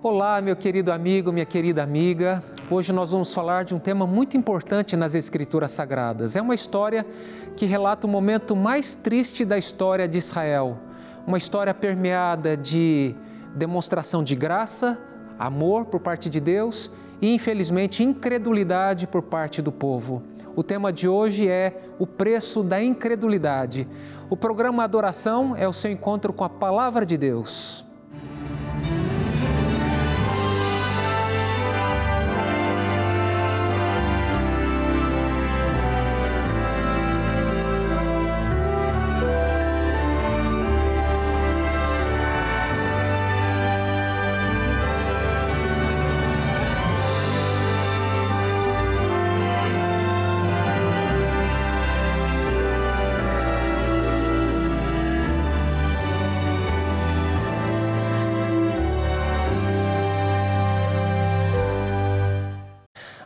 Olá, meu querido amigo, minha querida amiga. Hoje nós vamos falar de um tema muito importante nas Escrituras Sagradas. É uma história que relata o momento mais triste da história de Israel. Uma história permeada de demonstração de graça, amor por parte de Deus e, infelizmente, incredulidade por parte do povo. O tema de hoje é o preço da incredulidade. O programa Adoração é o seu encontro com a Palavra de Deus.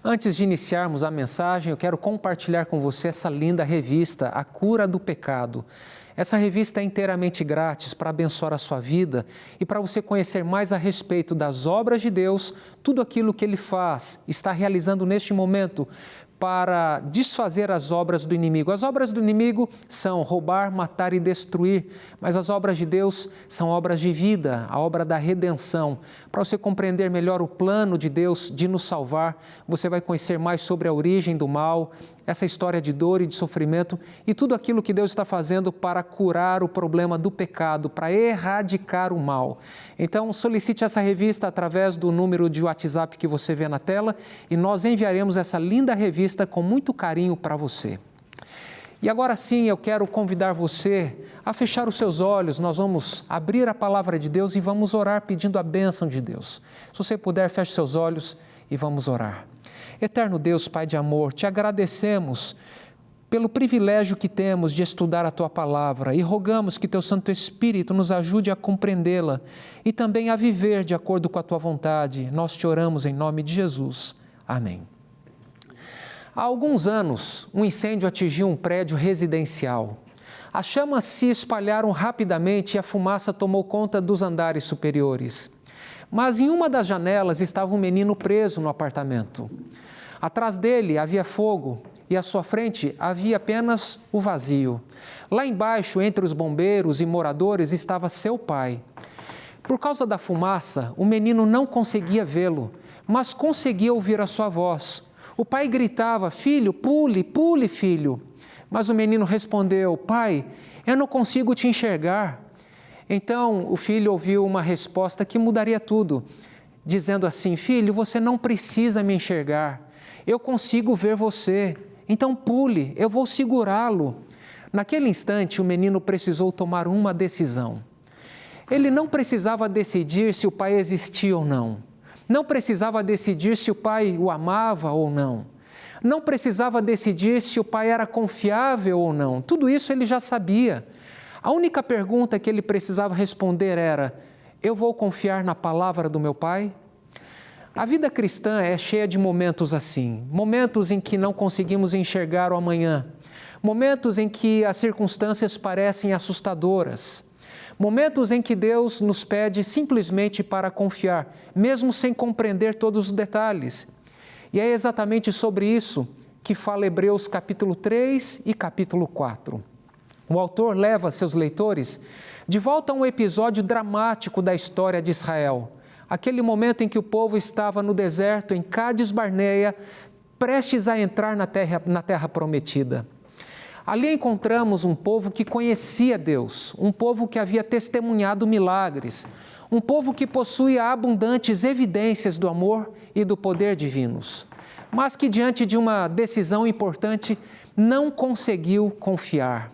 Antes de iniciarmos a mensagem, eu quero compartilhar com você essa linda revista, A Cura do Pecado. Essa revista é inteiramente grátis para abençoar a sua vida e para você conhecer mais a respeito das obras de Deus, tudo aquilo que Ele faz, está realizando neste momento para desfazer as obras do inimigo. As obras do inimigo são roubar, matar e destruir, mas as obras de Deus são obras de vida, a obra da redenção. Para você compreender melhor o plano de Deus de nos salvar, você vai conhecer mais sobre a origem do mal, essa história de dor e de sofrimento e tudo aquilo que Deus está fazendo para curar o problema do pecado, para erradicar o mal. Então, solicite essa revista através do número de WhatsApp que você vê na tela e nós enviaremos essa linda revista com muito carinho para você. E agora sim, eu quero convidar você a fechar os seus olhos, nós vamos abrir a palavra de Deus e vamos orar pedindo a bênção de Deus. Se você puder, feche seus olhos e vamos orar. Eterno Deus, Pai de amor, te agradecemos pelo privilégio que temos de estudar a Tua Palavra e rogamos que Teu Santo Espírito nos ajude a compreendê-la e também a viver de acordo com a Tua vontade. Nós te oramos em nome de Jesus. Amém. Há alguns anos, um incêndio atingiu um prédio residencial. As chamas se espalharam rapidamente e a fumaça tomou conta dos andares superiores. Mas em uma das janelas estava um menino preso no apartamento. Atrás dele havia fogo e à sua frente havia apenas o vazio. Lá embaixo, entre os bombeiros e moradores, estava seu pai. Por causa da fumaça, o menino não conseguia vê-lo, mas conseguia ouvir a sua voz. O pai gritava: "Filho, pule, pule, filho." Mas o menino respondeu: "Pai, eu não consigo te enxergar." Então o filho ouviu uma resposta que mudaria tudo, dizendo assim: "Filho, você não precisa me enxergar. Eu consigo ver você. Então pule, eu vou segurá-lo." Naquele instante, o menino precisou tomar uma decisão. Ele não precisava decidir se o pai existia ou não. Não precisava decidir se o pai o amava ou não. Não precisava decidir se o pai era confiável ou não. Tudo isso ele já sabia. A única pergunta que ele precisava responder era: eu vou confiar na palavra do meu pai? A vida cristã é cheia de momentos assim, momentos em que não conseguimos enxergar o amanhã, momentos em que as circunstâncias parecem assustadoras, momentos em que Deus nos pede simplesmente para confiar, mesmo sem compreender todos os detalhes. E é exatamente sobre isso que fala Hebreus capítulo 3 e capítulo 4. O autor leva seus leitores de volta a um episódio dramático da história de Israel. Aquele momento em que o povo estava no deserto, em Cádiz Barneia, prestes a entrar na terra prometida. Ali encontramos um povo que conhecia Deus, um povo que havia testemunhado milagres, um povo que possuía abundantes evidências do amor e do poder divinos, mas que diante de uma decisão importante não conseguiu confiar.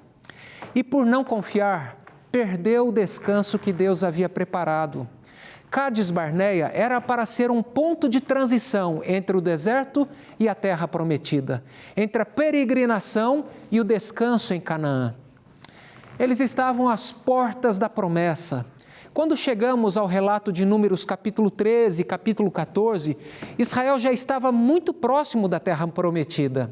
E por não confiar, perdeu o descanso que Deus havia preparado. Cádiz Barneia era para ser um ponto de transição entre o deserto e a terra prometida, entre a peregrinação e o descanso em Canaã. Eles estavam às portas da promessa. Quando chegamos ao relato de Números capítulo 13 e capítulo 14, Israel já estava muito próximo da terra prometida.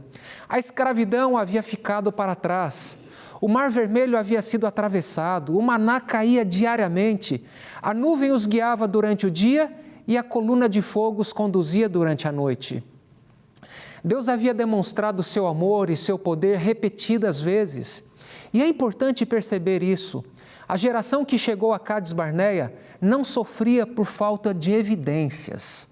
A escravidão havia ficado para trás. O Mar Vermelho havia sido atravessado, o maná caía diariamente, a nuvem os guiava durante o dia e a coluna de fogo os conduzia durante a noite. Deus havia demonstrado seu amor e seu poder repetidas vezes. E é importante perceber isso. A geração que chegou a Cádiz Barneia não sofria por falta de evidências.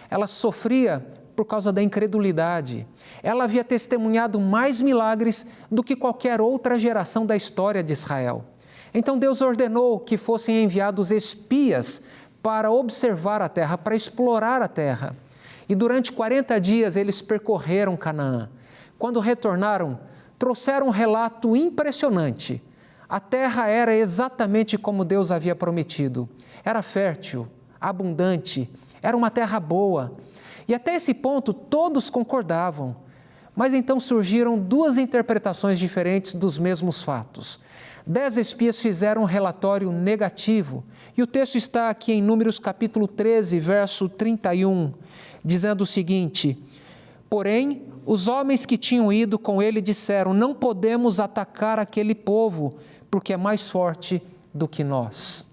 Ela sofria por causa da incredulidade. Ela havia testemunhado mais milagres do que qualquer outra geração da história de Israel. Então Deus ordenou que fossem enviados espias para observar a terra, para explorar a terra. E durante 40 dias eles percorreram Canaã. Quando retornaram, trouxeram um relato impressionante. A terra era exatamente como Deus havia prometido. Era fértil, abundante, era uma terra boa. E até esse ponto todos concordavam. Mas então surgiram duas interpretações diferentes dos mesmos fatos. 10 espias fizeram um relatório negativo. E o texto está aqui em Números capítulo 13, verso 31, dizendo o seguinte: porém, os homens que tinham ido com ele disseram: não podemos atacar aquele povo, porque é mais forte do que nós.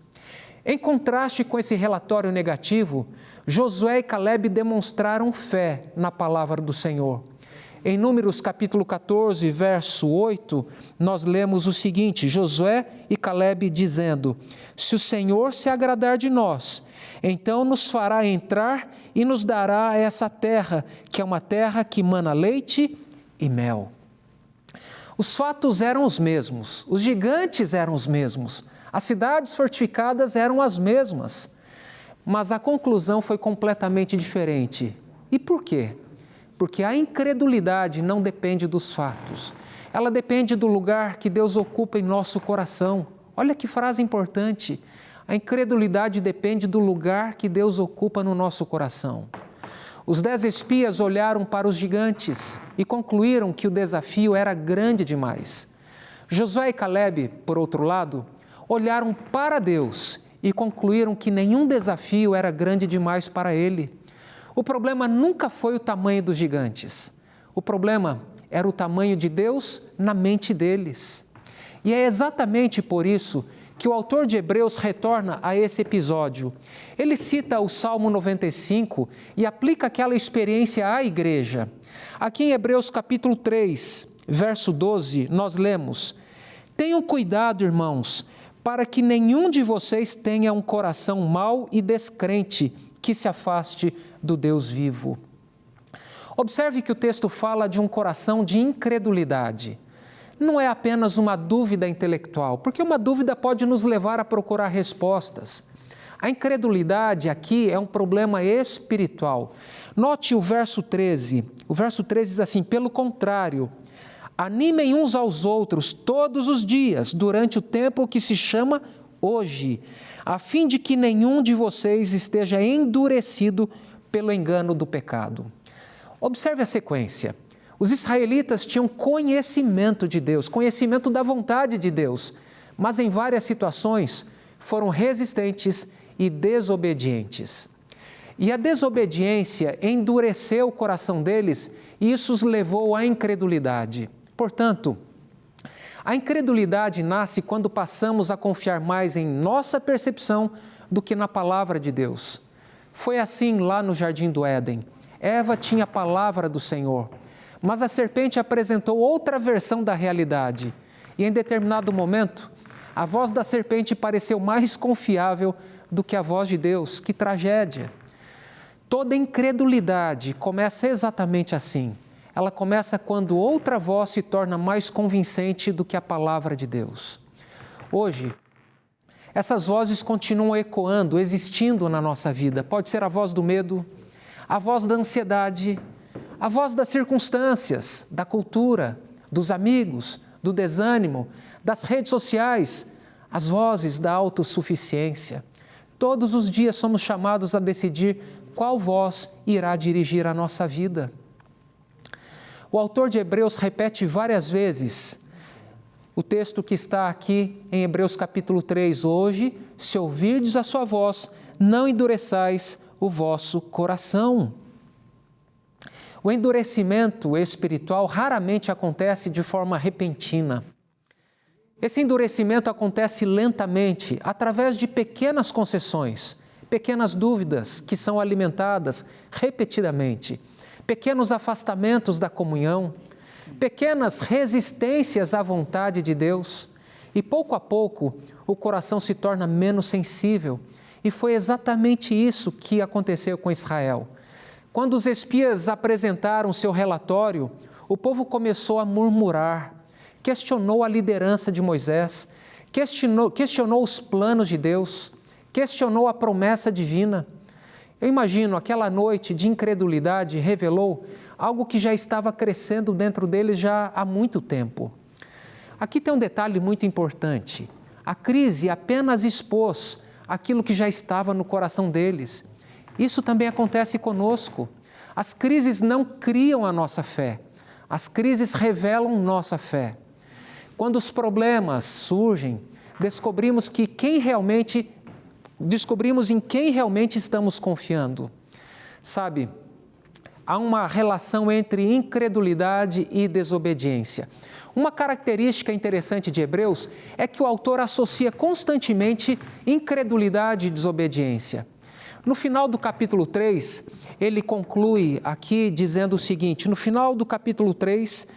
Em contraste com esse relatório negativo, Josué e Caleb demonstraram fé na palavra do Senhor. Em Números capítulo 14, verso 8, nós lemos o seguinte: Josué e Caleb dizendo: se o Senhor se agradar de nós, então nos fará entrar e nos dará essa terra, que é uma terra que mana leite e mel. Os fatos eram os mesmos, os gigantes eram os mesmos, as cidades fortificadas eram as mesmas, mas a conclusão foi completamente diferente. E por quê? Porque a incredulidade não depende dos fatos, ela depende do lugar que Deus ocupa em nosso coração. Olha que frase importante, a incredulidade depende do lugar que Deus ocupa no nosso coração. Os 10 espias olharam para os gigantes e concluíram que o desafio era grande demais. Josué e Caleb, por outro lado, olharam para Deus e concluíram que nenhum desafio era grande demais para ele. O problema nunca foi o tamanho dos gigantes. O problema era o tamanho de Deus na mente deles. E é exatamente por isso que o autor de Hebreus retorna a esse episódio. Ele cita o Salmo 95 e aplica aquela experiência à igreja. Aqui em Hebreus capítulo 3, verso 12, nós lemos: tenham cuidado, irmãos, para que nenhum de vocês tenha um coração mau e descrente, que se afaste do Deus vivo. Observe que o texto fala de um coração de incredulidade. Não é apenas uma dúvida intelectual, porque uma dúvida pode nos levar a procurar respostas. A incredulidade aqui é um problema espiritual. Note o verso 13. O verso 13 diz assim: pelo contrário, animem uns aos outros todos os dias, durante o tempo que se chama hoje, a fim de que nenhum de vocês esteja endurecido pelo engano do pecado. Observe a sequência. Os israelitas tinham conhecimento de Deus, conhecimento da vontade de Deus, mas em várias situações foram resistentes e desobedientes. E a desobediência endureceu o coração deles e isso os levou à incredulidade. Portanto, a incredulidade nasce quando passamos a confiar mais em nossa percepção do que na palavra de Deus. Foi assim lá no Jardim do Éden. Eva tinha a palavra do Senhor, mas a serpente apresentou outra versão da realidade. E em determinado momento, a voz da serpente pareceu mais confiável do que a voz de Deus. Que tragédia! Toda incredulidade começa exatamente assim. Ela começa quando outra voz se torna mais convincente do que a palavra de Deus. Hoje, essas vozes continuam ecoando, existindo na nossa vida. Pode ser a voz do medo, a voz da ansiedade, a voz das circunstâncias, da cultura, dos amigos, do desânimo, das redes sociais, as vozes da autossuficiência. Todos os dias somos chamados a decidir qual voz irá dirigir a nossa vida. O autor de Hebreus repete várias vezes o texto que está aqui em Hebreus capítulo 3. Hoje, se ouvirdes a sua voz, não endureçais o vosso coração. O endurecimento espiritual raramente acontece de forma repentina. Esse endurecimento acontece lentamente, através de pequenas concessões, pequenas dúvidas que são alimentadas repetidamente, pequenos afastamentos da comunhão, pequenas resistências à vontade de Deus, e pouco a pouco o coração se torna menos sensível. E foi exatamente isso que aconteceu com Israel. Quando os espias apresentaram seu relatório, o povo começou a murmurar, questionou a liderança de Moisés, questionou os planos de Deus, questionou a promessa divina. Eu imagino aquela noite de incredulidade revelou algo que já estava crescendo dentro deles já há muito tempo. Aqui tem um detalhe muito importante. A crise apenas expôs aquilo que já estava no coração deles. Isso também acontece conosco. As crises não criam a nossa fé. As crises revelam nossa fé. Quando os problemas surgem, descobrimos em quem realmente estamos confiando. Sabe, há uma relação entre incredulidade e desobediência. Uma característica interessante de Hebreus é que o autor associa constantemente incredulidade e desobediência. No final do capítulo 3, ele conclui aqui dizendo o seguinte, no final do capítulo 3,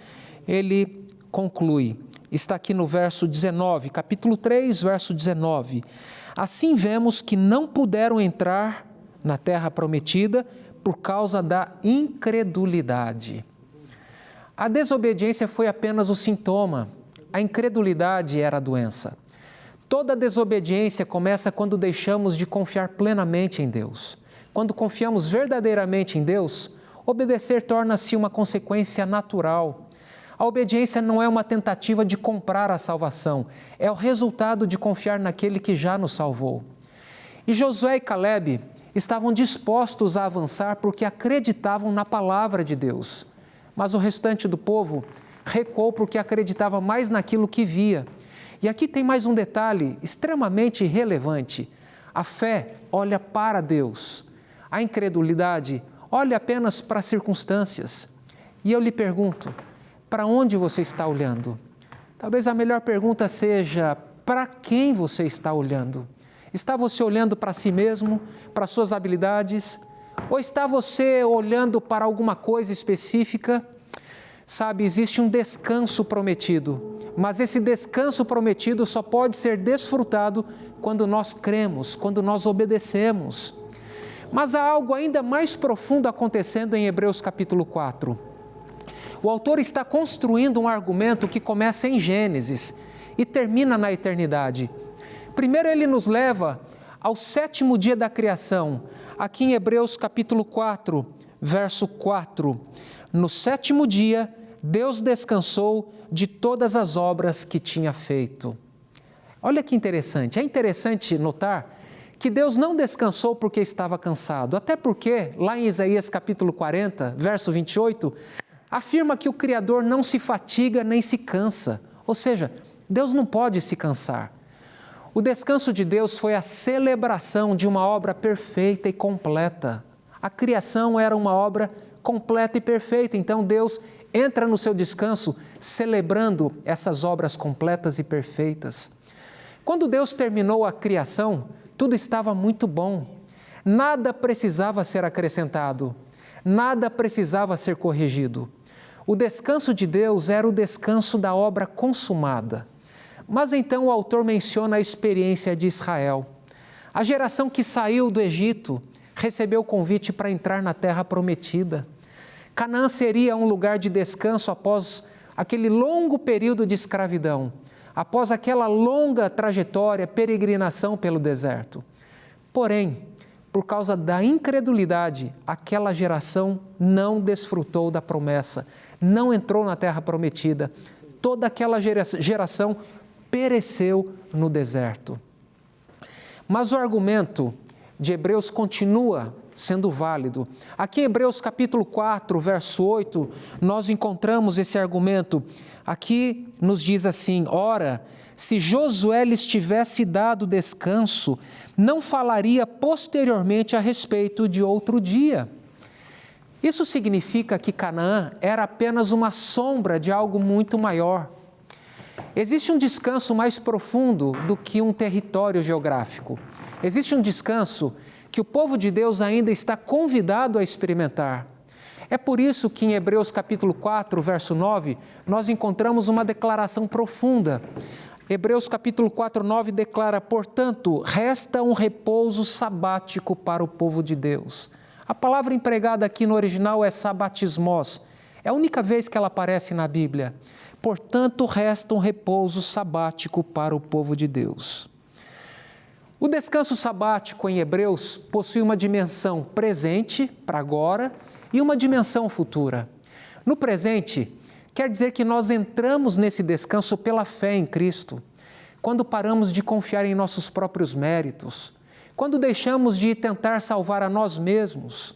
ele conclui, está aqui no verso 19, capítulo 3, verso 19. Assim vemos que não puderam entrar na terra prometida por causa da incredulidade. A desobediência foi apenas o sintoma, a incredulidade era a doença. Toda desobediência começa quando deixamos de confiar plenamente em Deus. Quando confiamos verdadeiramente em Deus, obedecer torna-se uma consequência natural. A obediência não é uma tentativa de comprar a salvação, é o resultado de confiar naquele que já nos salvou. E Josué e Calebe estavam dispostos a avançar porque acreditavam na palavra de Deus. Mas o restante do povo recuou porque acreditava mais naquilo que via. E aqui tem mais um detalhe extremamente relevante. A fé olha para Deus. A incredulidade olha apenas para as circunstâncias. E eu lhe pergunto, para onde você está olhando? Talvez a melhor pergunta seja, para quem você está olhando? Está você olhando para si mesmo, para suas habilidades? Ou está você olhando para alguma coisa específica? Sabe, existe um descanso prometido, mas esse descanso prometido só pode ser desfrutado quando nós cremos, quando nós obedecemos. Mas há algo ainda mais profundo acontecendo em Hebreus capítulo 4. O autor está construindo um argumento que começa em Gênesis e termina na eternidade. Primeiro ele nos leva ao 7º dia da criação, aqui em Hebreus capítulo 4, verso 4. No 7º dia, Deus descansou de todas as obras que tinha feito. Olha que interessante, é interessante notar que Deus não descansou porque estava cansado, até porque, lá em Isaías capítulo 40, verso 28, afirma que o Criador não se fatiga nem se cansa, ou seja, Deus não pode se cansar. O descanso de Deus foi a celebração de uma obra perfeita e completa. A criação era uma obra completa e perfeita, então Deus entra no seu descanso celebrando essas obras completas e perfeitas. Quando Deus terminou a criação, tudo estava muito bom. Nada precisava ser acrescentado, nada precisava ser corrigido. O descanso de Deus era o descanso da obra consumada. Mas então o autor menciona a experiência de Israel. A geração que saiu do Egito recebeu o convite para entrar na terra prometida. Canaã seria um lugar de descanso após aquele longo período de escravidão, após aquela longa trajetória, peregrinação pelo deserto. Porém, por causa da incredulidade, aquela geração não desfrutou da promessa, não entrou na terra prometida. Toda aquela geração pereceu no deserto. Mas o argumento de Hebreus continua sendo válido. Aqui em Hebreus capítulo 4, verso 8, nós encontramos esse argumento. Aqui nos diz assim: ora, se Josué lhes tivesse dado descanso, não falaria posteriormente a respeito de outro dia. Isso significa que Canaã era apenas uma sombra de algo muito maior. Existe um descanso mais profundo do que um território geográfico. Existe um descanso que o povo de Deus ainda está convidado a experimentar. É por isso que em Hebreus capítulo 4, verso 9, nós encontramos uma declaração profunda. Hebreus capítulo 4, 9 declara: portanto, resta um repouso sabático para o povo de Deus. A palavra empregada aqui no original é sabatismos. É a única vez que ela aparece na Bíblia. Portanto, resta um repouso sabático para o povo de Deus. O descanso sabático em Hebreus possui uma dimensão presente, para agora, e uma dimensão futura. No presente, quer dizer que nós entramos nesse descanso pela fé em Cristo, quando paramos de confiar em nossos próprios méritos, quando deixamos de tentar salvar a nós mesmos,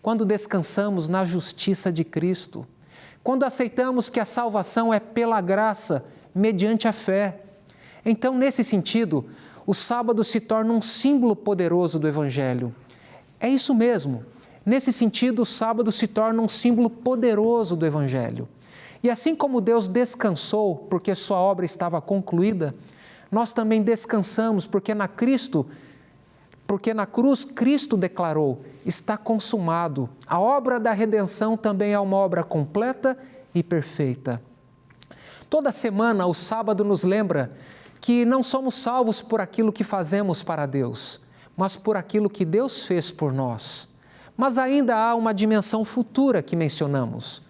quando descansamos na justiça de Cristo, quando aceitamos que a salvação é pela graça, mediante a fé. Então, nesse sentido, o sábado se torna um símbolo poderoso do Evangelho. É isso mesmo. Nesse sentido, o sábado se torna um símbolo poderoso do Evangelho. E assim como Deus descansou porque sua obra estava concluída, nós também descansamos porque na cruz Cristo declarou: está consumado. A obra da redenção também é uma obra completa e perfeita. Toda semana o sábado nos lembra que não somos salvos por aquilo que fazemos para Deus, mas por aquilo que Deus fez por nós. Mas ainda há uma dimensão futura que mencionamos.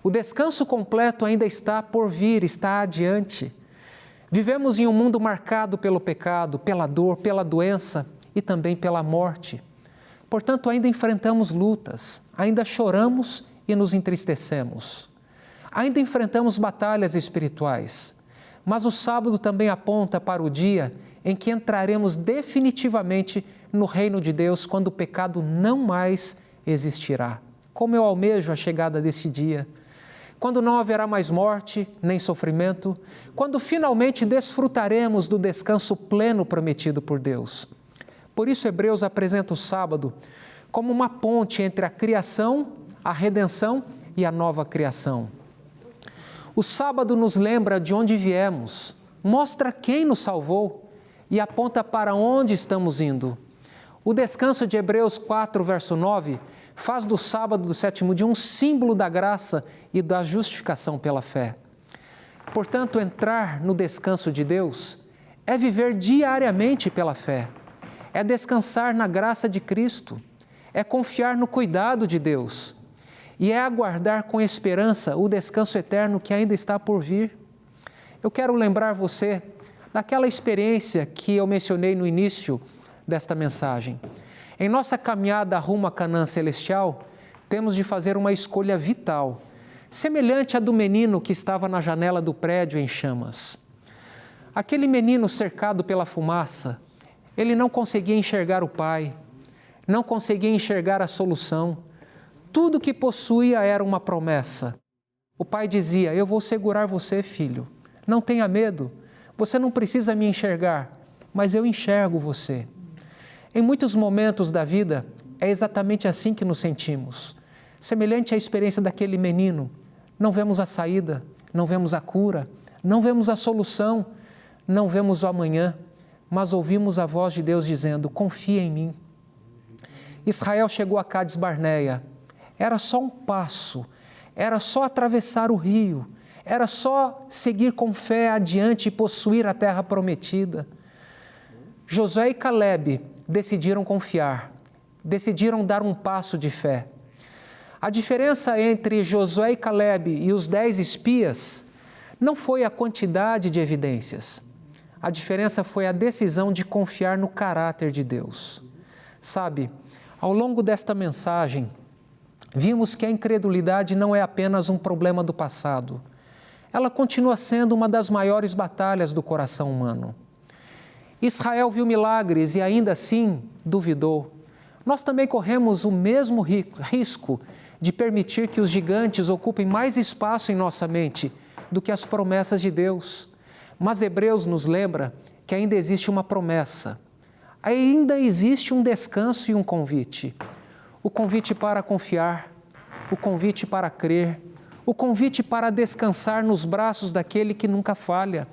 O descanso completo ainda está por vir, está adiante. Vivemos em um mundo marcado pelo pecado, pela dor, pela doença e também pela morte. Portanto, ainda enfrentamos lutas, ainda choramos e nos entristecemos. Ainda enfrentamos batalhas espirituais. Mas o sábado também aponta para o dia em que entraremos definitivamente no reino de Deus, quando o pecado não mais existirá. Como eu almejo a chegada desse dia, quando não haverá mais morte nem sofrimento, quando finalmente desfrutaremos do descanso pleno prometido por Deus. Por isso, Hebreus apresenta o sábado como uma ponte entre a criação, a redenção e a nova criação. O sábado nos lembra de onde viemos, mostra quem nos salvou e aponta para onde estamos indo. O descanso de Hebreus 4, verso 9, faz do sábado do sétimo dia um símbolo da graça e da justificação pela fé. Portanto, entrar no descanso de Deus é viver diariamente pela fé, é descansar na graça de Cristo, é confiar no cuidado de Deus e é aguardar com esperança o descanso eterno que ainda está por vir. Eu quero lembrar você daquela experiência que eu mencionei no início desta mensagem. Em nossa caminhada rumo a Canaã celestial, temos de fazer uma escolha vital, semelhante à do menino que estava na janela do prédio em chamas. Aquele menino cercado pela fumaça, ele não conseguia enxergar o pai, não conseguia enxergar a solução. Tudo que possuía era uma promessa. O pai dizia: eu vou segurar você, filho. Não tenha medo. Você não precisa me enxergar, mas eu enxergo você. Em muitos momentos da vida, é exatamente assim que nos sentimos. Semelhante à experiência daquele menino, não vemos a saída, não vemos a cura, não vemos a solução, não vemos o amanhã, mas ouvimos a voz de Deus dizendo: confia em mim. Israel chegou a Cádiz Barneia. Era só um passo, era só atravessar o rio, era só seguir com fé adiante e possuir a terra prometida. Josué e Caleb decidiram confiar, decidiram dar um passo de fé. A diferença entre Josué e Caleb e os 10 espias não foi a quantidade de evidências. A diferença foi a decisão de confiar no caráter de Deus. Sabe, ao longo desta mensagem, vimos que a incredulidade não é apenas um problema do passado. Ela continua sendo uma das maiores batalhas do coração humano. Israel viu milagres e ainda assim duvidou. Nós também corremos o mesmo risco de permitir que os gigantes ocupem mais espaço em nossa mente do que as promessas de Deus. Mas Hebreus nos lembra que ainda existe uma promessa. Ainda existe um descanso e um convite. O convite para confiar, o convite para crer, o convite para descansar nos braços daquele que nunca falha.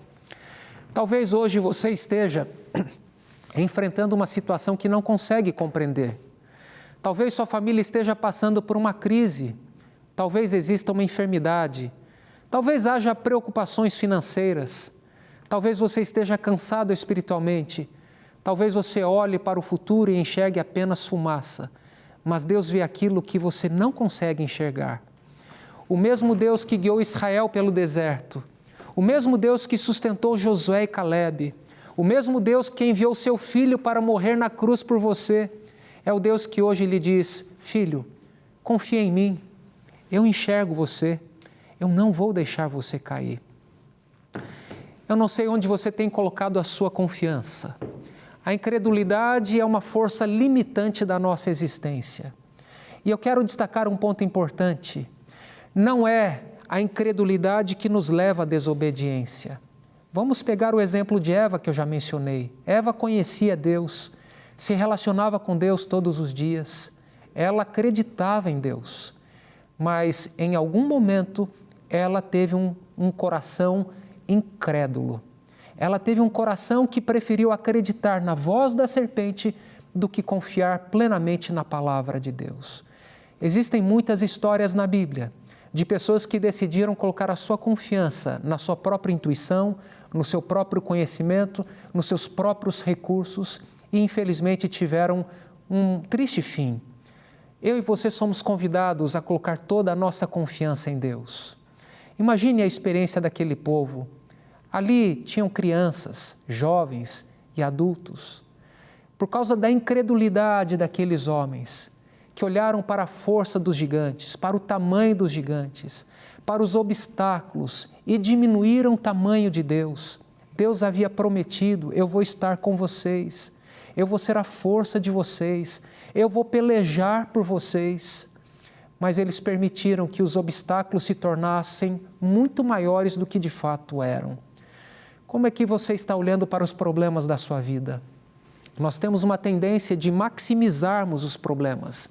Talvez hoje você esteja enfrentando uma situação que não consegue compreender. Talvez sua família esteja passando por uma crise, talvez exista uma enfermidade, talvez haja preocupações financeiras, talvez você esteja cansado espiritualmente, talvez você olhe para o futuro e enxergue apenas fumaça, mas Deus vê aquilo que você não consegue enxergar. O mesmo Deus que guiou Israel pelo deserto, o mesmo Deus que sustentou Josué e Calebe, o mesmo Deus que enviou seu filho para morrer na cruz por você, é o Deus que hoje lhe diz: filho, confia em mim, eu enxergo você, eu não vou deixar você cair. Eu não sei onde você tem colocado a sua confiança. A incredulidade é uma força limitante da nossa existência. E eu quero destacar um ponto importante. Não é a incredulidade que nos leva à desobediência. Vamos pegar o exemplo de Eva que eu já mencionei. Eva conhecia Deus, se relacionava com Deus todos os dias. Ela acreditava em Deus, mas em algum momento ela teve um coração incrédulo. Ela teve um coração que preferiu acreditar na voz da serpente do que confiar plenamente na palavra de Deus. Existem muitas histórias na Bíblia de pessoas que decidiram colocar a sua confiança na sua própria intuição, no seu próprio conhecimento, nos seus próprios recursos e, infelizmente, tiveram um triste fim. Eu e você somos convidados a colocar toda a nossa confiança em Deus. Imagine a experiência daquele povo. Ali tinham crianças, jovens e adultos. Por causa da incredulidade daqueles homens, que olharam para a força dos gigantes, para o tamanho dos gigantes, para os obstáculos e diminuíram o tamanho de Deus. Deus havia prometido: eu vou estar com vocês, eu vou ser a força de vocês, eu vou pelejar por vocês. Mas eles permitiram que os obstáculos se tornassem muito maiores do que de fato eram. Como é que você está olhando para os problemas da sua vida? Nós temos uma tendência de maximizarmos os problemas.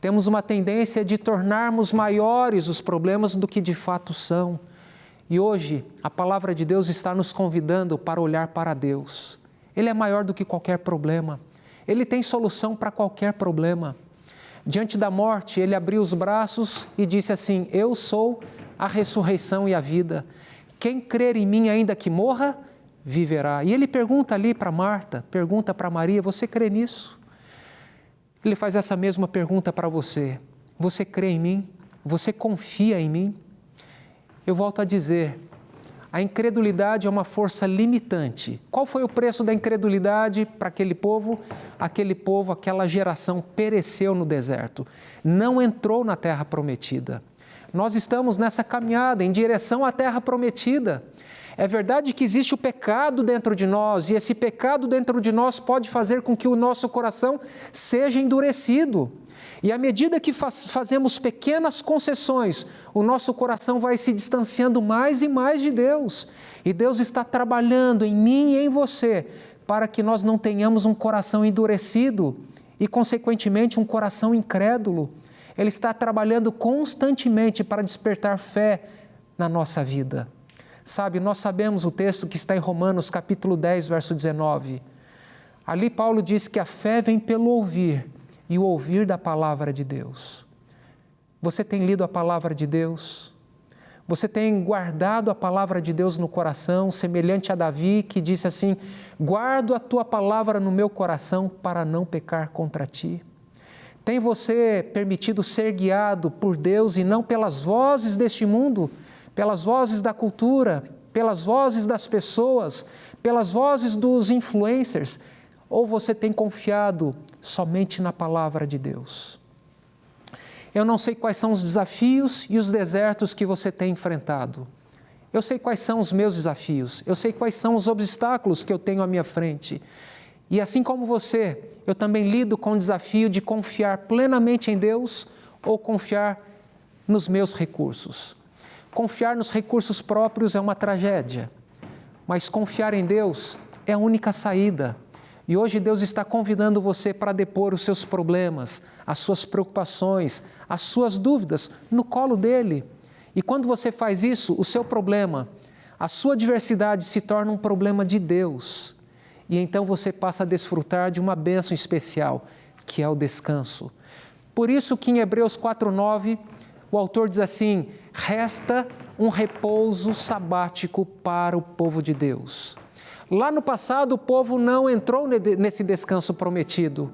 Temos uma tendência de tornarmos maiores os problemas do que de fato são. E hoje, a palavra de Deus está nos convidando para olhar para Deus. Ele é maior do que qualquer problema. Ele tem solução para qualquer problema. Diante da morte, ele abriu os braços e disse assim: eu sou a ressurreição e a vida. Quem crer em mim, ainda que morra, viverá. E ele pergunta ali para Marta, pergunta para Maria: você crê nisso? Ele faz essa mesma pergunta para você: você crê em mim? Você confia em mim? Eu volto a dizer, a incredulidade é uma força limitante. Qual foi o preço da incredulidade para aquele povo? Aquele povo, aquela geração pereceu no deserto, não entrou na terra prometida. Nós estamos nessa caminhada em direção à terra prometida. É verdade que existe o pecado dentro de nós, e esse pecado dentro de nós pode fazer com que o nosso coração seja endurecido. E à medida que fazemos pequenas concessões, o nosso coração vai se distanciando mais e mais de Deus. E Deus está trabalhando em mim e em você para que nós não tenhamos um coração endurecido e, consequentemente, um coração incrédulo. Ele está trabalhando constantemente para despertar fé na nossa vida. Sabe, nós sabemos o texto que está em Romanos, capítulo 10, verso 19. Ali Paulo diz que a fé vem pelo ouvir, e o ouvir da palavra de Deus. Você tem lido a palavra de Deus? Você tem guardado a palavra de Deus no coração, semelhante a Davi, que disse assim: guardo a tua palavra no meu coração para não pecar contra ti? Tem você permitido ser guiado por Deus e não pelas vozes deste mundo, pelas vozes da cultura, pelas vozes das pessoas, pelas vozes dos influencers? Ou você tem confiado somente na palavra de Deus? Eu não sei quais são os desafios e os desertos que você tem enfrentado. Eu sei quais são os meus desafios, eu sei quais são os obstáculos que eu tenho à minha frente. E assim como você, eu também lido com o desafio de confiar plenamente em Deus ou confiar nos meus recursos. Confiar nos recursos próprios é uma tragédia, mas confiar em Deus é a única saída. E hoje Deus está convidando você para depor os seus problemas, as suas preocupações, as suas dúvidas no colo dele. E quando você faz isso, o seu problema, a sua adversidade se torna um problema de Deus. e então você passa a desfrutar de uma bênção especial, que é o descanso. Por isso que em Hebreus 4:9, o autor diz assim: resta um repouso sabático para o povo de Deus. Lá no passado o povo não entrou nesse descanso prometido.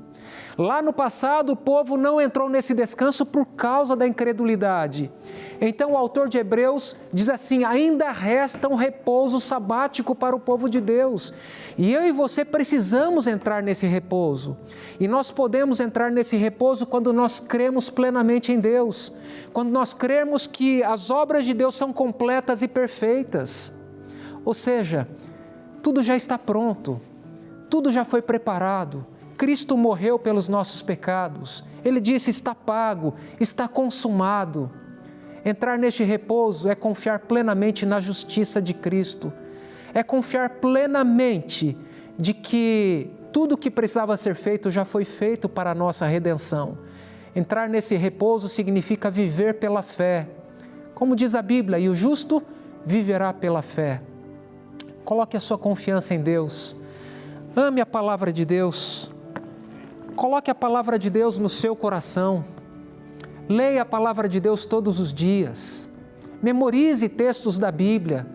Lá no passado o povo não entrou nesse descanso por causa da incredulidade. Então o autor de Hebreus diz assim: ainda resta um repouso sabático para o povo de Deus. E eu e você precisamos entrar nesse repouso. E nós podemos entrar nesse repouso quando nós cremos plenamente em Deus. Quando nós cremos que as obras de Deus são completas e perfeitas. Ou seja, tudo já está pronto, tudo já foi preparado. Cristo morreu pelos nossos pecados. Ele disse: está pago, está consumado. Entrar neste repouso é confiar plenamente na justiça de Cristo. É confiar plenamente de que tudo o que precisava ser feito já foi feito para a nossa redenção. Entrar nesse repouso significa viver pela fé. Como diz a Bíblia, e o justo viverá pela fé. Coloque a sua confiança em Deus. Ame a palavra de Deus. Coloque a palavra de Deus no seu coração. Leia a palavra de Deus todos os dias. Memorize textos da Bíblia,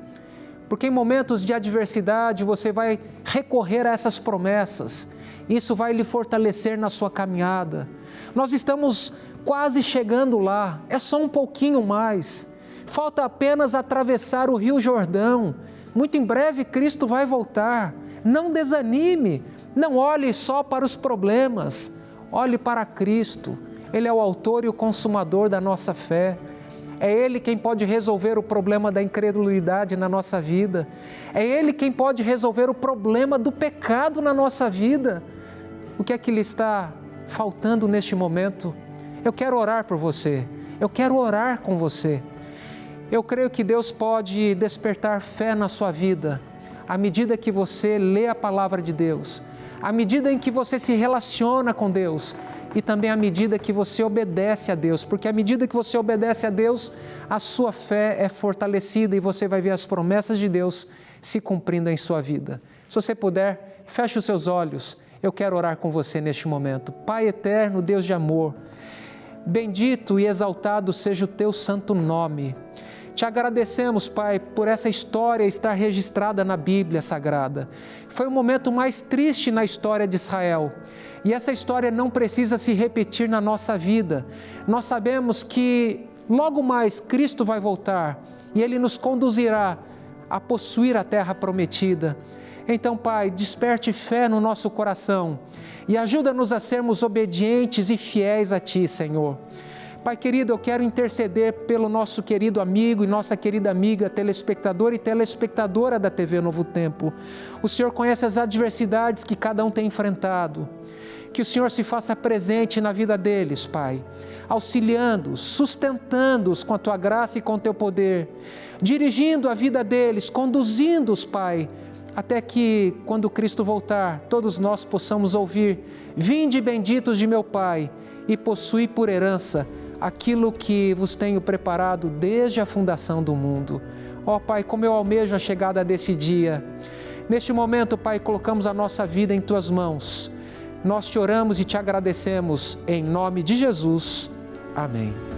porque em momentos de adversidade você vai recorrer a essas promessas. Isso vai lhe fortalecer na sua caminhada. Nós estamos quase chegando lá, é só um pouquinho mais. Falta apenas atravessar o Rio Jordão. Muito em breve Cristo vai voltar. Não desanime, não olhe só para os problemas, olhe para Cristo. Ele é o autor e o consumador da nossa fé. É Ele quem pode resolver o problema da incredulidade na nossa vida. É Ele quem pode resolver o problema do pecado na nossa vida. O que é que lhe está faltando neste momento? Eu quero orar por você, eu quero orar com você. Eu creio que Deus pode despertar fé na sua vida, à medida que você lê a palavra de Deus, à medida em que você se relaciona com Deus e também à medida que você obedece a Deus, porque à medida que você obedece a Deus, a sua fé é fortalecida e você vai ver as promessas de Deus se cumprindo em sua vida. Se você puder, feche os seus olhos, eu quero orar com você neste momento. Pai eterno, Deus de amor, bendito e exaltado seja o teu santo nome. Te agradecemos, Pai, por essa história estar registrada na Bíblia Sagrada. Foi o momento mais triste na história de Israel. E essa história não precisa se repetir na nossa vida. Nós sabemos que logo mais Cristo vai voltar e Ele nos conduzirá a possuir a terra prometida. Então, Pai, desperte fé no nosso coração e ajuda-nos a sermos obedientes e fiéis a Ti, Senhor. Pai querido, eu quero interceder pelo nosso querido amigo e nossa querida amiga, telespectador e telespectadora da TV Novo Tempo. O Senhor conhece as adversidades que cada um tem enfrentado. Que o Senhor se faça presente na vida deles, Pai, auxiliando-os, sustentando-os com a Tua graça e com o Teu poder, dirigindo a vida deles, conduzindo-os, Pai, até que, quando Cristo voltar, todos nós possamos ouvir: vinde benditos de meu Pai, e possui por herança aquilo que vos tenho preparado desde a fundação do mundo. Ó Pai, como eu almejo a chegada desse dia. Neste momento, Pai, colocamos a nossa vida em Tuas mãos. Nós te oramos e te agradecemos em nome de Jesus. Amém.